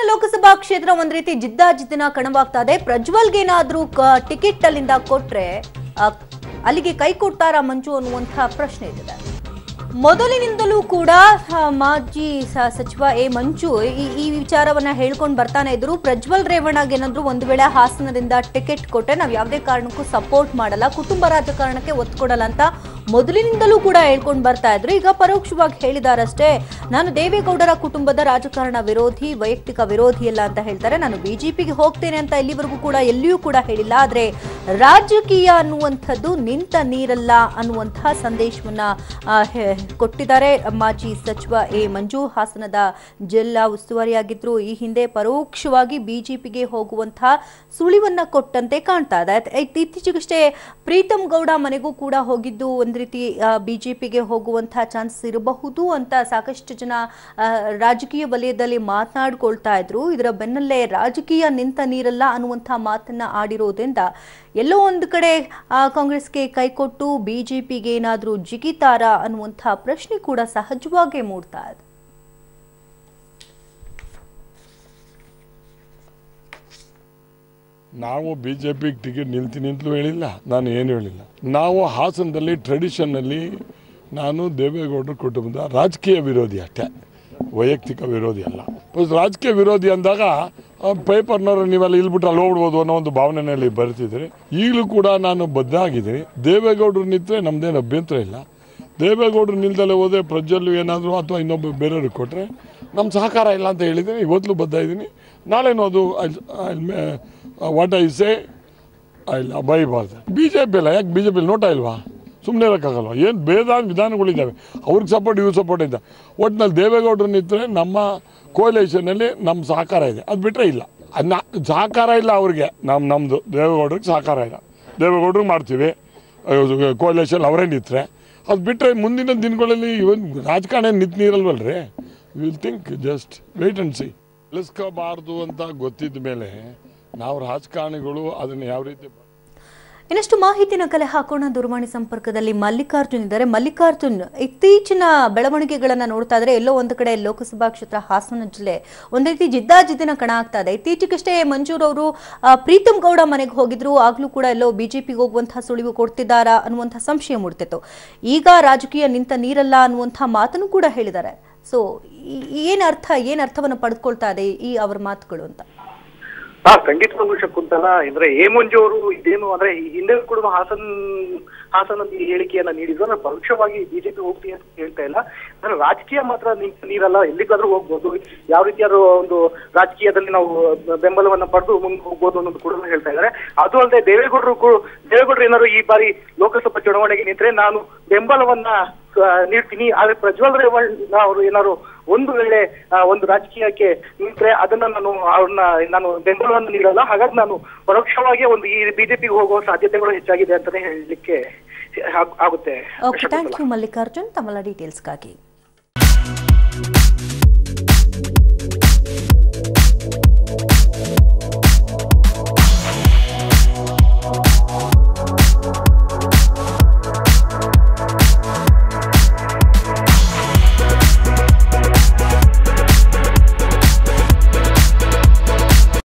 ಲೋಕಸಭಾ ಕ್ಷೇತ್ರ ಒಂದ್ ರೀತಿ ಜಿದ್ದಾಜಿದ್ದಿನ ಕಣವಾಗ್ತಾ ಇದೆ. ಪ್ರಜ್ವಲ್ಗೆ ಏನಾದ್ರೂ ಟಿಕೆಟ್ ಅಲ್ಲಿಂದ ಕೊಟ್ರೆ ಅಲ್ಲಿಗೆ ಕೈ ಕೊಡ್ತಾರಾ ಮಂಜು ಅನ್ನುವಂತಹ ಪ್ರಶ್ನೆ ಇದೆ. ಮೊದಲಿನಿಂದಲೂ ಕೂಡ ಮಾಜಿ ಸಚಿವ ಮಂಜು ಈ ವಿಚಾರವನ್ನ ಹೇಳ್ಕೊಂಡು ಬರ್ತಾನೆ ಇದ್ರು. ಪ್ರಜ್ವಲ್ ರೇವಣ್ಣಗೆ ಏನಾದ್ರು ಒಂದು ವೇಳೆ ಹಾಸನದಿಂದ ಟಿಕೆಟ್ ಕೊಟ್ಟರೆ ನಾವು ಯಾವುದೇ ಕಾರಣಕ್ಕೂ ಸಪೋರ್ಟ್ ಮಾಡಲ್ಲ, ಕುಟುಂಬ ರಾಜಕಾರಣಕ್ಕೆ ಒತ್ತು ಕೊಡಲ್ಲ ಅಂತ ಮೊದಲಿನಿಂದಲೂ ಕೂಡ ಹೇಳ್ಕೊಂಡು ಬರ್ತಾ ಇದ್ರು. ಈಗ ಪರೋಕ್ಷವಾಗಿ ಹೇಳಿದಾರಷ್ಟೇ, ನಾನು ದೇವೇಗೌಡರ ಕುಟುಂಬದ ರಾಜಕಾರಣ ವಿರೋಧಿ, ವೈಯಕ್ತಿಕ ವಿರೋಧಿ ಅಲ್ಲ ಅಂತ ಹೇಳ್ತಾರೆ. ನಾನು ಬಿಜೆಪಿಗೆ ಹೋಗ್ತೇನೆ ಅಂತ ಇಲ್ಲಿವರೆಗೂ ಕೂಡ ಎಲ್ಲಿಯೂ ಕೂಡ ಹೇಳಿಲ್ಲ. ಆದ್ರೆ ರಾಜಕೀಯ ಅನ್ನುವಂಥದ್ದು ನಿಂತ ನೀರಲ್ಲ ಅನ್ನುವಂತಹ ಸಂದೇಶವನ್ನ ಕೊಟ್ಟಿದ್ದಾರೆ ಮಾಜಿ ಸಚಿವ ಮಂಜು. ಹಾಸನದ ಜಿಲ್ಲಾ ಉಸ್ತುವಾರಿಯಾಗಿದ್ರು. ಈ ಹಿಂದೆ ಪರೋಕ್ಷವಾಗಿ ಬಿಜೆಪಿಗೆ ಹೋಗುವಂತಹ ಸುಳಿವನ್ನ ಕೊಟ್ಟಂತೆ ಕಾಣ್ತಾ ಇದೆ. ಇತ್ತೀಚೆಗಷ್ಟೇ ಪ್ರೀತಮ್ ಗೌಡ ಮನೆಗೂ ಕೂಡ ಹೋಗಿದ್ದು ಒಂದ್ ರೀತಿ ಬಿಜೆಪಿಗೆ ಹೋಗುವಂತಹ ಚಾನ್ಸಸ್ ಇರಬಹುದು ಅಂತ ಸಾಕಷ್ಟು ಜನ ರಾಜಕೀಯ ವಲಯದಲ್ಲಿ ಮಾತನಾಡ್ಕೊಳ್ತಾ ಇದ್ರು. ಇದರ ಬೆನ್ನಲ್ಲೇ ರಾಜಕೀಯ ನಿಂತ ನೀರಲ್ಲ ಅನ್ನುವಂತಹ ಮಾತನ್ನ ಆಡಿರೋದ್ರಿಂದ ಎಲ್ಲೋ ಒಂದು ಕಡೆ ಕಾಂಗ್ರೆಸ್ಗೆ ಕೈಕೊಟ್ಟು ಬಿಜೆಪಿಗೆ ಏನಾದ್ರೂ ಜಿಗಿತಾರ ಅನ್ನುವಂತಹ ಪ್ರಶ್ನೆ ಕೂಡ ಸಹಜವಾಗಿ ಮೂಡ್ತಾ ಇದೆ. ನಾವು ಬಿಜೆಪಿಗೆ ಟಿಕೆಟ್ ನಿಲ್ತೀನಿ ಅಂತಲೂ ಹೇಳಿಲ್ಲ, ನಾನು ಏನು ಹೇಳಿಲ್ಲ. ನಾವು ಹಾಸನದಲ್ಲಿ ಟ್ರೆಡಿಷನ್ನಲ್ಲಿ ನಾನು ದೇವೇಗೌಡರ ಕುಟುಂಬದ ರಾಜಕೀಯ ವಿರೋಧಿ ಅಷ್ಟೇ, ವೈಯಕ್ತಿಕ ವಿರೋಧಿ ಅಲ್ಲ. ರಾಜಕೀಯ ವಿರೋಧಿ ಅಂದಾಗ ಪೇಪರ್ನವರು ನೀವೆಲ್ಲ ಇಲ್ಬಿಟ್ಟು ಅಲ್ಲಿ ಹೋಗ್ಬಿಡ್ಬೋದು ಅನ್ನೋ ಒಂದು ಭಾವನೆಯಲ್ಲಿ ಬರ್ತಿದ್ರಿ. ಈಗಲೂ ಕೂಡ ನಾನು ಬದ್ಧ ಆಗಿದ್ದೀನಿ. ದೇವೇಗೌಡರು ನಿಂತರೆ ನಮ್ದೇನು ಅಭ್ಯಂತರ ಇಲ್ಲ. ದೇವೇಗೌಡರು ನಿಲ್ದಲ್ಲೇ ಹೋದರೆ ಪ್ರಜ್ವಲ್ ಏನಾದರೂ ಅಥವಾ ಇನ್ನೊಬ್ಬ ಬೇರೆಯವ್ರಿಗೆ ಕೊಟ್ಟರೆ ನಮ್ಮ ಸಹಕಾರ ಇಲ್ಲ ಅಂತ ಹೇಳಿದ್ದೀನಿ. ಇವತ್ತಲೂ ಬದ್ಧ ಇದ್ದೀನಿ. ನಾಳೆನೂ ಅದು ವಾಟ್ ಐ ಸೇ ಇಲ್ಲ ಬೈಬಾರ್ದು. ಬಿ ಜೆ ಪಿ ಇಲ್ಲ, ಯಾಕೆ ಬಿ ಜೆ ಪಿಲಿ ನೋಟ ಇಲ್ವಾ? ಸುಮ್ಮನೆ ಇರೋಕ್ಕಾಗಲ್ವ? ಏನು ವಿಧಾನಗಳಿದ್ದಾವೆ, ಅವ್ರಿಗೆ ಸಪೋರ್ಟ್ ಇವ್ರು ಸಪೋರ್ಟ್ ಇದೆ. ಒಟ್ಟಿನಲ್ಲಿ ದೇವೇಗೌಡರು ನಿಂತರೆ ನಮ್ಮ ಕೋಲೇಷನಲ್ಲಿ ನಮ್ಮ ಸಹಕಾರ ಇದೆ. ಅದು ಬಿಟ್ಟರೆ ಇಲ್ಲ, ಸಹಕಾರ ಇಲ್ಲ ಅವ್ರಿಗೆ. ನಮ್ಮದು ದೇವೇಗೌಡರಿಗೆ ಸಹಕಾರ ಇಲ್ಲ. ದೇವೇಗೌಡರಿಗೆ ಮಾಡ್ತೀವಿ ಕೋಲೇಷನ್ ಅವರೇ ನಿಂತರೆ. ಅದು ಬಿಟ್ಟರೆ ಮುಂದಿನ ದಿನಗಳಲ್ಲಿ ಇವನ್ ರಾಜಕಾರಣ ನಿಂತು ನೀರಲ್ವಲ್ರಿ. Will think just wait and see. ಇಳಿಸ್ಕೋಬಾರ್ದು ಅಂತ ಗೊತ್ತಿದ್ದ ಮೇಲೆ ನಾವು ರಾಜಕಾರಣಿಗಳು ಅದನ್ನು ಯಾವ ರೀತಿ. ಇನ್ನಷ್ಟು ಮಾಹಿತಿನ ಕಲೆ ಹಾಕೋಣ. ದೂರವಾಣಿ ಸಂಪರ್ಕದಲ್ಲಿ ಮಲ್ಲಿಕಾರ್ಜುನ್ ಇದ್ದಾರೆ. ಮಲ್ಲಿಕಾರ್ಜುನ್, ಇತ್ತೀಚಿನ ಬೆಳವಣಿಗೆಗಳನ್ನ ನೋಡ್ತಾ ಇದ್ರೆ ಎಲ್ಲೋ ಒಂದು ಕಡೆ ಲೋಕಸಭಾ ಕ್ಷೇತ್ರ ಹಾಸನ ಜಿಲ್ಲೆ ಒಂದ್ ರೀತಿ ಜಿದ್ದಾಜಿದ್ದಿನ ಕಣ ಆಗ್ತಾ ಇದೆ. ಇತ್ತೀಚೆಗಷ್ಟೇ ಮಂಜೂರ್ ಅವರು ಪ್ರೀತಮ್ ಗೌಡ ಮನೆಗೆ ಹೋಗಿದ್ರು. ಆಗ್ಲೂ ಕೂಡ ಎಲ್ಲೋ ಬಿಜೆಪಿಗೆ ಹೋಗುವಂತಹ ಸುಳಿವು ಕೊಡ್ತಿದ್ದಾರಾ ಅನ್ನುವಂತಹ ಸಂಶಯ ಮೂಡ್ತಿತ್ತು. ಈಗ ರಾಜಕೀಯ ನಿಂತ ನೀರಲ್ಲ ಅನ್ನುವಂತಹ ಮಾತನ್ನು ಕೂಡ ಹೇಳಿದ್ದಾರೆ. ಸೊ ಏನ್ ಅರ್ಥವನ್ನು ಪಡೆದುಕೊಳ್ತಾ ಇದೆ ಈ ಅವರ ಮಾತುಗಳು ಅಂತ? ಖಂಡಿತವಾಗ್ಲೂ ಶಕುಂತಲ. ಅಂದ್ರೆ ಮಂಜು ಅವರು ಇದೇನು ಅಂದ್ರೆ ಹಿಂದೆ ಕೂಡ ಹಾಸನಲ್ಲಿ ಹೇಳಿಕೆಯನ್ನ ನೀಡಿದ್ರು. ಅಂದ್ರೆ ಪರೋಕ್ಷವಾಗಿ ಬಿಜೆಪಿ ಹೋಗ್ತೀನಿ ಅಂತ ಹೇಳ್ತಾ ಇಲ್ಲ. ಅಂದ್ರೆ ರಾಜಕೀಯ ಮಾತ್ರ ನೀರಲ್ಲ, ಎಲ್ಲಿಗಾದ್ರೂ ಹೋಗ್ಬೋದು, ಯಾವ ರೀತಿಯಾದ ಒಂದು ರಾಜಕೀಯದಲ್ಲಿ ನಾವು ಬೆಂಬಲವನ್ನ ಪಡೆದು ಮುಂದೆ ಹೋಗ್ಬೋದು ಅನ್ನೋದು ಕೂಡ ಹೇಳ್ತಾ ಇದ್ದಾರೆ. ಅದು ಅಲ್ಲದೆ ದೇವೇಗೌಡರು ಏನಾದ್ರು ಈ ಬಾರಿ ಲೋಕಸಭಾ ಚುನಾವಣೆಗೆ ನಿಂತರೆ ನಾನು ಬೆಂಬಲವನ್ನ ನೀಡ್ತೀನಿ. ಆದ್ರೆ ಪ್ರಜ್ವಲ್ ರೇವಣ್ಣ ಅವರು ಏನಾದ್ರು ಒಂದು ವೇಳೆ ಒಂದು ರಾಜಕೀಯಕ್ಕೆ ನಿಂತ್ರೆ ಅದನ್ನ ನಾನು ಬೆಂಬಲವನ್ನು ನೀಡಲ್ಲ. ಹಾಗಾಗಿ ನಾನು ಪರೋಕ್ಷವಾಗಿ ಒಂದು ಈ ಬಿಜೆಪಿಗೆ ಹೋಗುವ ಸಾಧ್ಯತೆಗಳು ಹೆಚ್ಚಾಗಿದೆ ಅಂತಾನೆ ಹೇಳಲಿಕ್ಕೆ ಆಗುತ್ತೆ. ಥ್ಯಾಂಕ್ ಯು ಮಲ್ಲಿಕಾರ್ಜುನ್, ತಮ್ಮ ಡೀಟೇಲ್ಸ್ಗಾಗಿ.